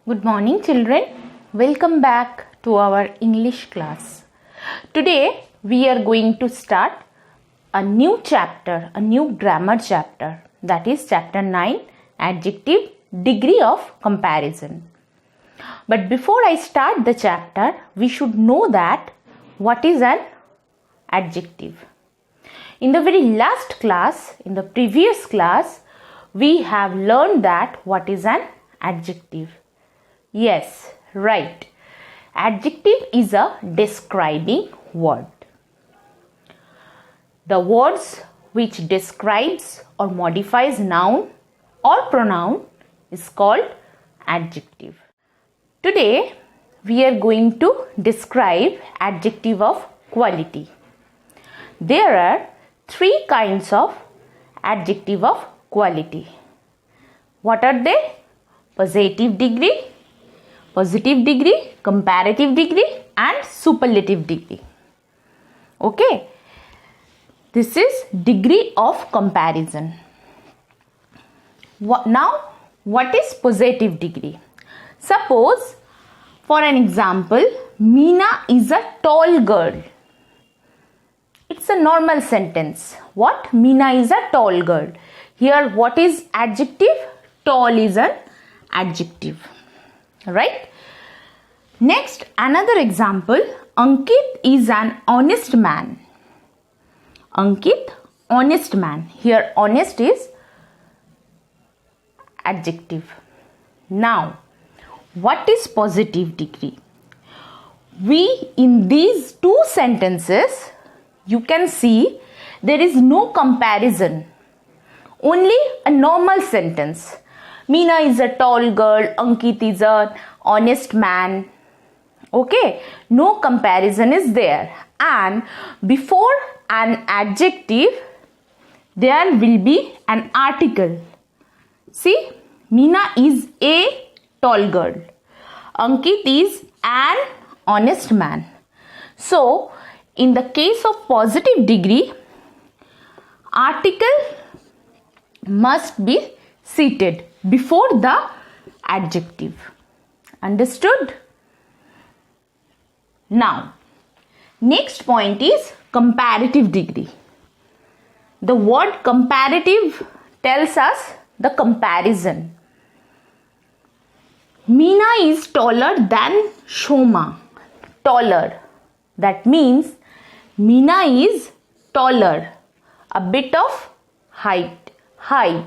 Good morning, children. Welcome back to our English class. Today we are going to start a new chapter, a new grammar chapter, that is chapter 9, Adjective, Degree of Comparison. But before I start the chapter, we should know that what is an adjective. In the very last class, in the previous class, we have learned that what is an adjective. Yes, right. Adjective is a describing word. The words which describes or modifies noun or pronoun is called adjective. Today we are going to describe adjective of quality. There are three kinds of adjective of quality. What are they? Positive degree, comparative degree and superlative degree. Okay. This is degree of comparison. Now, what is positive degree? Suppose, for an example, Meena is a tall girl. It's a normal sentence. What? Meena is a tall girl. Here, what is adjective? Tall is an adjective. Right? Next, another example. Ankit is an honest man. Ankit, honest man. Here, honest is adjective. Now, what is positive degree? In these two sentences, you can see there is no comparison. Only a normal sentence. Meena is a tall girl. Ankit is an honest man. Okay. No comparison is there. And before an adjective, there will be an article. See, Meena is a tall girl. Ankit is an honest man. So, in the case of positive degree, article must be seated before the adjective. Understood? Now, next point is comparative degree. The word comparative tells us the comparison. Meena is taller than Shoma. Taller. That means Meena is taller. A bit of height. High.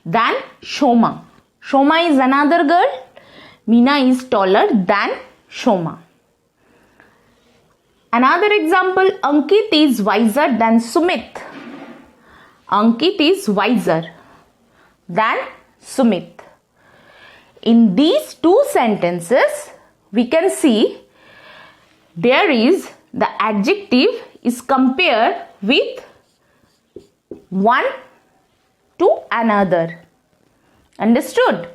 Than Shoma. Shoma is another girl. Meena is taller than Shoma. Another example, Ankit is wiser than Sumit. Ankit is wiser than Sumit. In these two sentences, we can see there is the adjective is compared with one to another. Understood?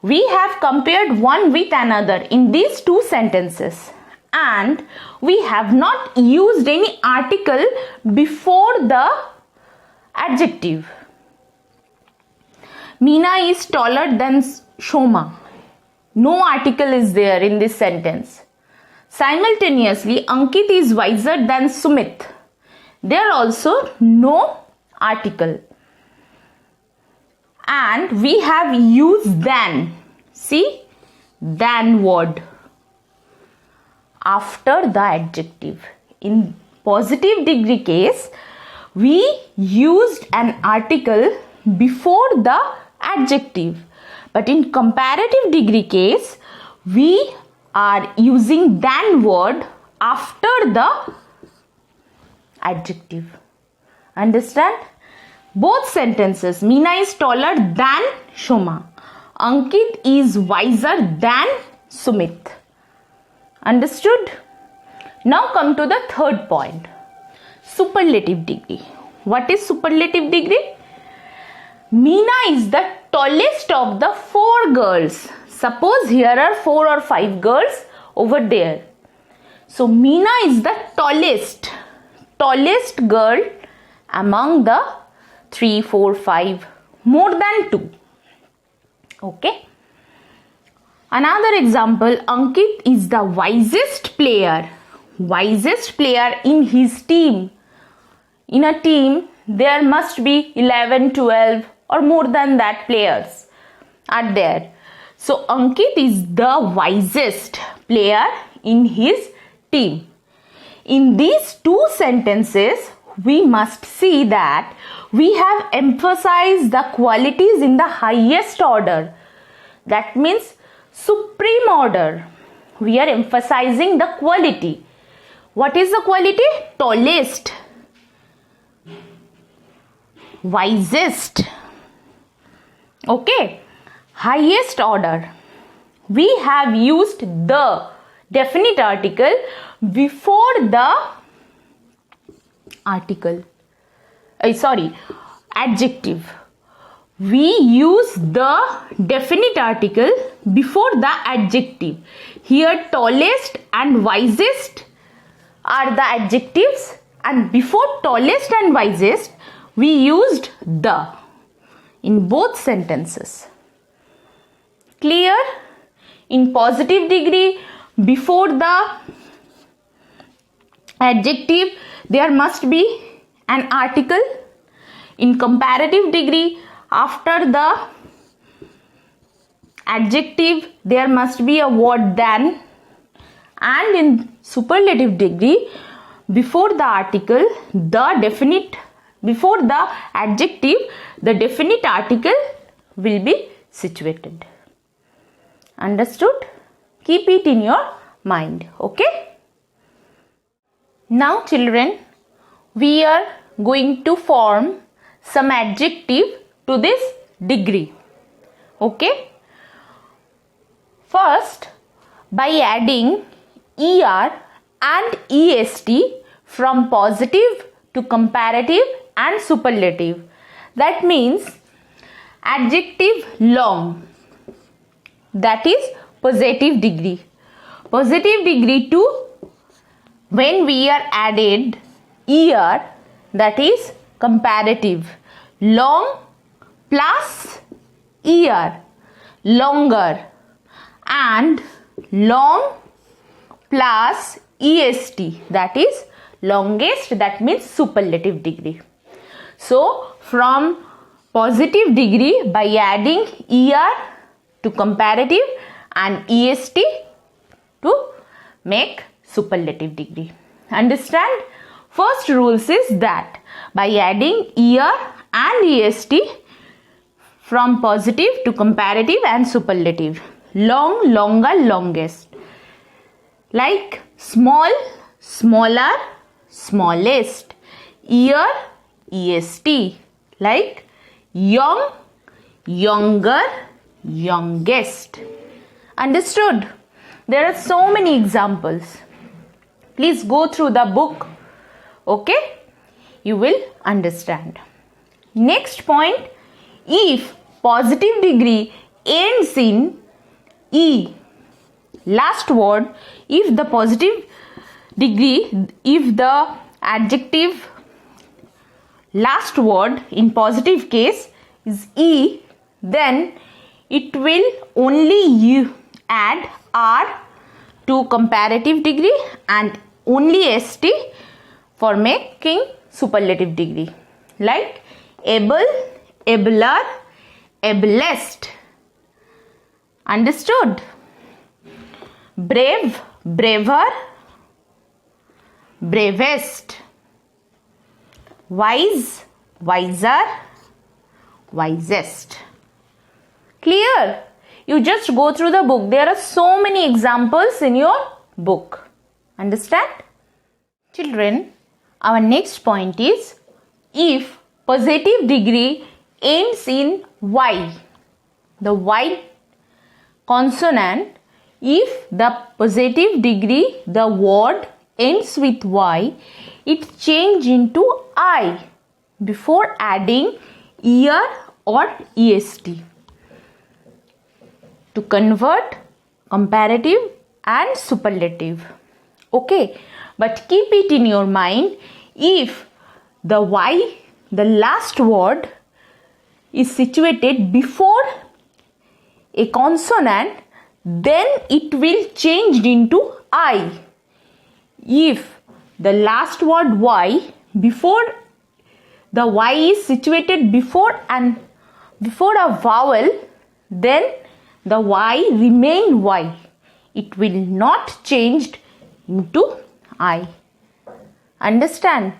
We have compared one with another in these two sentences and we have not used any article before the adjective. Meena is taller than Shoma. No article is there in this sentence. Simultaneously, Ankit is wiser than Sumit. There also no article. And we have used than. See, than word after the adjective. In positive degree case, we used an article before the adjective. But in comparative degree case, we are using than word after the adjective. Understand? Both sentences, Meena is taller than Shoma. Ankit is wiser than Sumit. Understood? Now come to the third point. Superlative degree. What is superlative degree? Meena is the tallest of the four girls. Suppose here are 4 or 5 girls over there. So Meena is the tallest girl among the 3, 4, 5, more than 2. Okay. Another example, Ankit is the wisest player. Wisest player in his team. In a team, there must be 11, 12 or more than that players are there. So Ankit is the wisest player in his team. In these two sentences, we must see that we have emphasized the qualities in the highest order. That means supreme order. We are emphasizing the quality. What is the quality? Tallest, wisest. Okay. Highest order. We have used the definite article before the adjective. We use the definite article before the adjective. Here tallest and wisest are the adjectives, and before tallest and wisest we used the in both sentences. Clear? In positive degree, before the adjective there must be an article. In comparative degree, after the adjective there must be a word than. And in superlative degree, before the article, before the adjective, the definite article will be situated. Understood? Keep it in your mind. Okay? Now children, we are going to form some adjective to this degree. Okay? First, by adding er and est from positive to comparative and superlative. That means adjective long, that is positive degree. Positive degree to when we are added er, that is comparative. Long plus er, longer, and long plus est, that is longest, that means superlative degree. So from positive degree, by adding er to comparative and est to make superlative degree. Understand? First rules is that by adding er and est from positive to comparative and superlative, long, longer, longest. Like small, smaller, smallest. Ear, est. Like young, younger, youngest. Understood? There are so many examples. Please go through the book. Okay? You will understand. Next point, if positive degree ends in e, last word, if the positive degree, if the adjective last word in positive case is e, then it will only add r to comparative degree and only st for making superlative degree. Like able, abler, ablest. Understood? Brave, braver, bravest. Wise, wiser, wisest. Clear? You just go through the book. There are so many examples in your book. Understand? Children, our next point is if positive degree ends in y, the y consonant, if the positive degree, the word ends with y, it change into I before adding er or est to convert comparative and superlative. Okay, but keep it in your mind, if the y, the last word, is situated before a consonant, then it will change into I. If the last word Y, before the Y is situated before a vowel, then the Y remain Y. It will not change into I. Understand?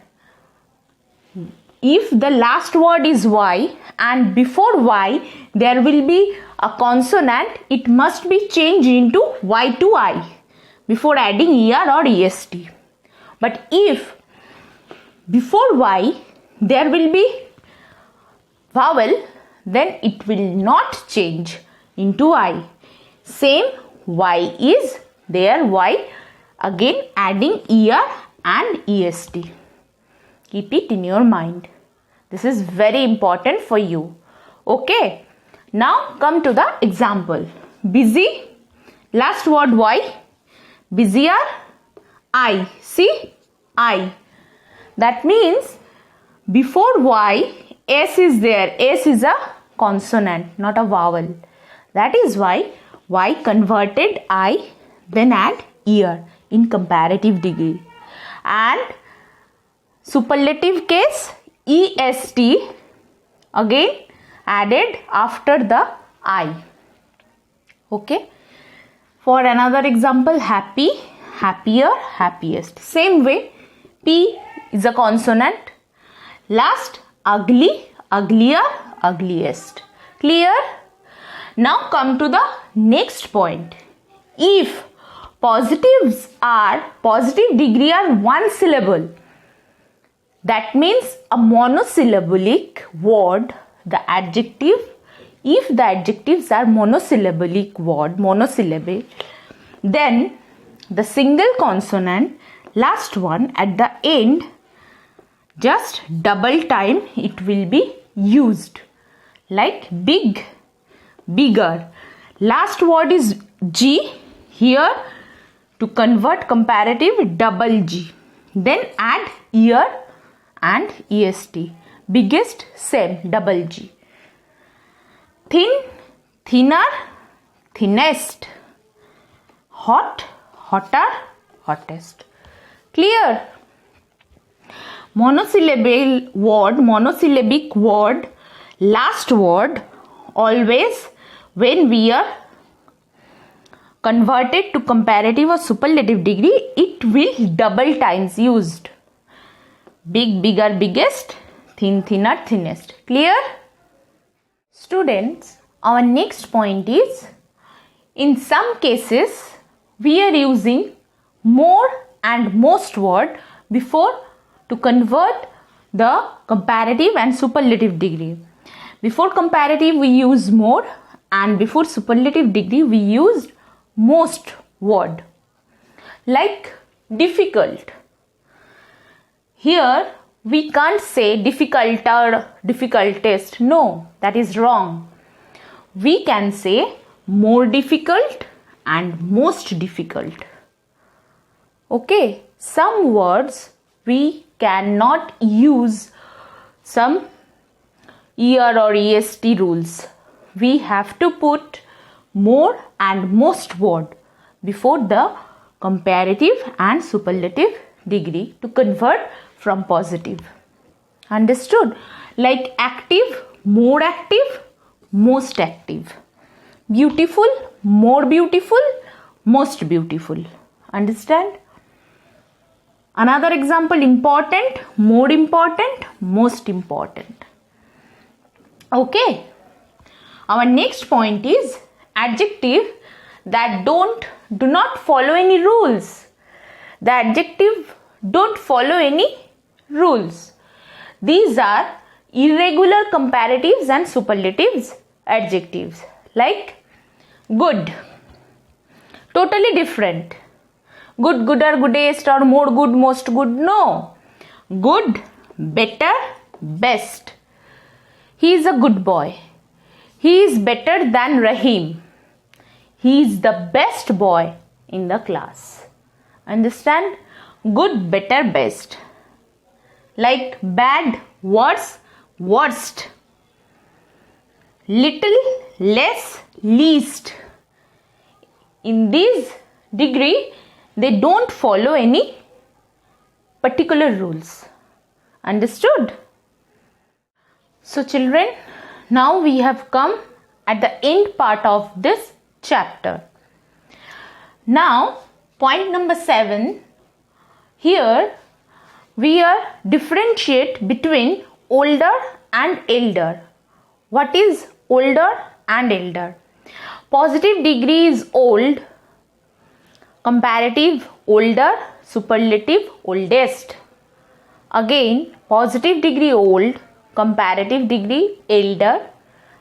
If the last word is Y and before Y there will be a consonant, it must be changed into Y to I before adding ER or EST. But if before Y there will be vowel, then it will not change into I. Same, Y is there, Y, again adding ER and EST. Keep it in your mind. This is very important for you. Okay. Now come to the example. Busy, last word Y, busier, I. See, I. That means before Y, S is there. S is a consonant, not a vowel. That is why Y converted I, then add ear in comparative degree. And superlative case, EST again added after the I. Okay. For another example, happy, happier, happiest. Same way, P is a consonant. Last, ugly, uglier, ugliest. Clear? Now come to the next point. If positive degree are one syllable, that means a monosyllabic word, the adjective, if the adjectives are monosyllabic word, monosyllabic, then the single consonant, last one at the end, just double time it will be used. Like big, bigger. Last word is G. Here to convert comparative, double G. Then add ear and EST. Biggest, same, double G. Thin, thinner, thinnest. Hot, hotter, hottest. Clear? Monosyllabic word, last word, always when we are converted to comparative or superlative degree, it will double times used. Big, bigger, biggest, thin, thinner, thinnest. Clear? Students, our next point is, in some cases, we are using more and most word before to convert the comparative and superlative degree. Before comparative we use more, and before superlative degree we used most word. Like difficult. Here we can't say difficult or difficultest. No, that is wrong. We can say more difficult and most difficult. Okay, some words we cannot use some ER or EST rules. We have to put more and most word before the comparative and superlative degree to convert from positive. Understood? Like active, more active, most active. Beautiful, more beautiful, most beautiful. Understand? Another example, important, more important, most important. Okay. Our next point is adjective that do not follow any rules. The adjective don't follow any rules. These are irregular comparatives and superlatives adjectives. Like good, totally different. Good, gooder, goodest, or more good, most good. No. Good, better, best. He is a good boy. He is better than Rahim. He is the best boy in the class. Understand? Good, better, best. Like bad, worse, worst. Little, less, least. in this degree, they don't follow any particular rules. Understood? So children, now we have come at the end part of this chapter. Now, point number 7, here we are differentiate between older and elder. What is older and elder? Positive degree is old, comparative older, superlative oldest. Again, positive degree old, comparative degree elder,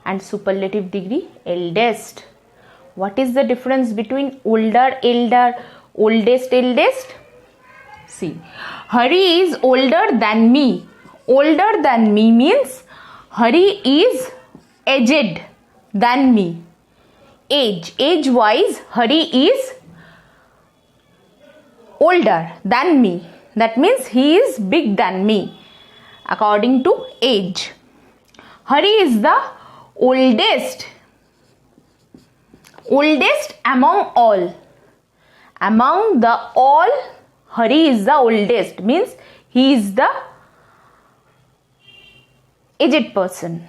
and superlative degree eldest. What is the difference between older, elder, oldest, eldest? See, Hari is older than me. Older than me means Hari is aged than me. Age wise, Hari is older than me. That means he is big than me according to age. Hari is the oldest among all. Among the all, Hari is the oldest, means he is the aged person.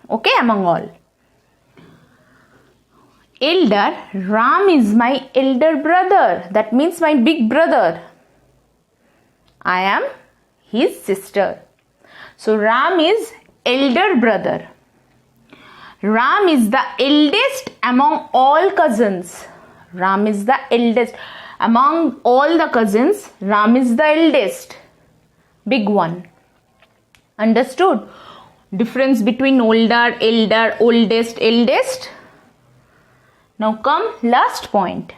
Okay, among all. Elder, Ram is my elder brother. That means my big brother. I am his sister. So Ram is elder brother. Ram is the eldest among all cousins. Ram is the eldest. Among all the cousins, Ram is the eldest. Big one. Understood? Difference between older, elder, oldest, eldest. Now come last point.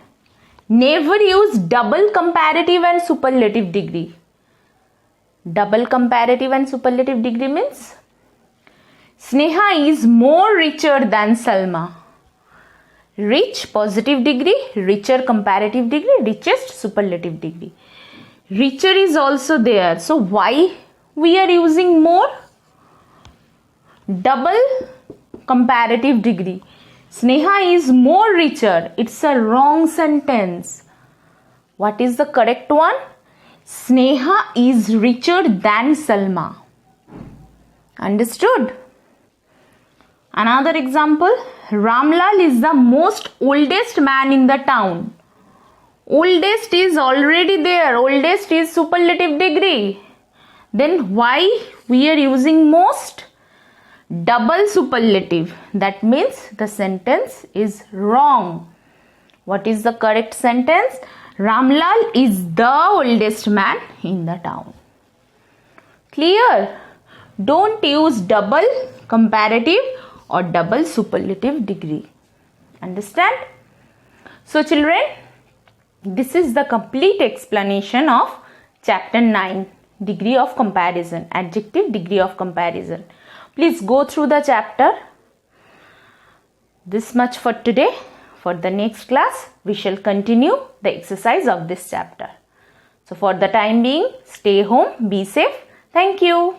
Never use double comparative and superlative degree. Double comparative and superlative degree means Sneha is more richer than Salma. Rich positive degree, richer comparative degree, richest superlative degree. Richer is also there. So why we are using more? Double comparative degree. Sneha is more richer. It's a wrong sentence. What is the correct one? Sneha is richer than Salma. Understood? Another example. Ramlal is the most oldest man in the town. Oldest is already there. Oldest is superlative degree. Then why we are using most? Double superlative. That means the sentence is wrong. What is the correct sentence? Ramlal is the oldest man in the town. Clear? Don't use double comparative or double superlative degree. Understand? So children, this is the complete explanation of chapter 9, degree of comparison, adjective degree of comparison. Please go through the chapter. This much for today. For the next class, we shall continue the exercise of this chapter. So for the time being, stay home, be safe. Thank you.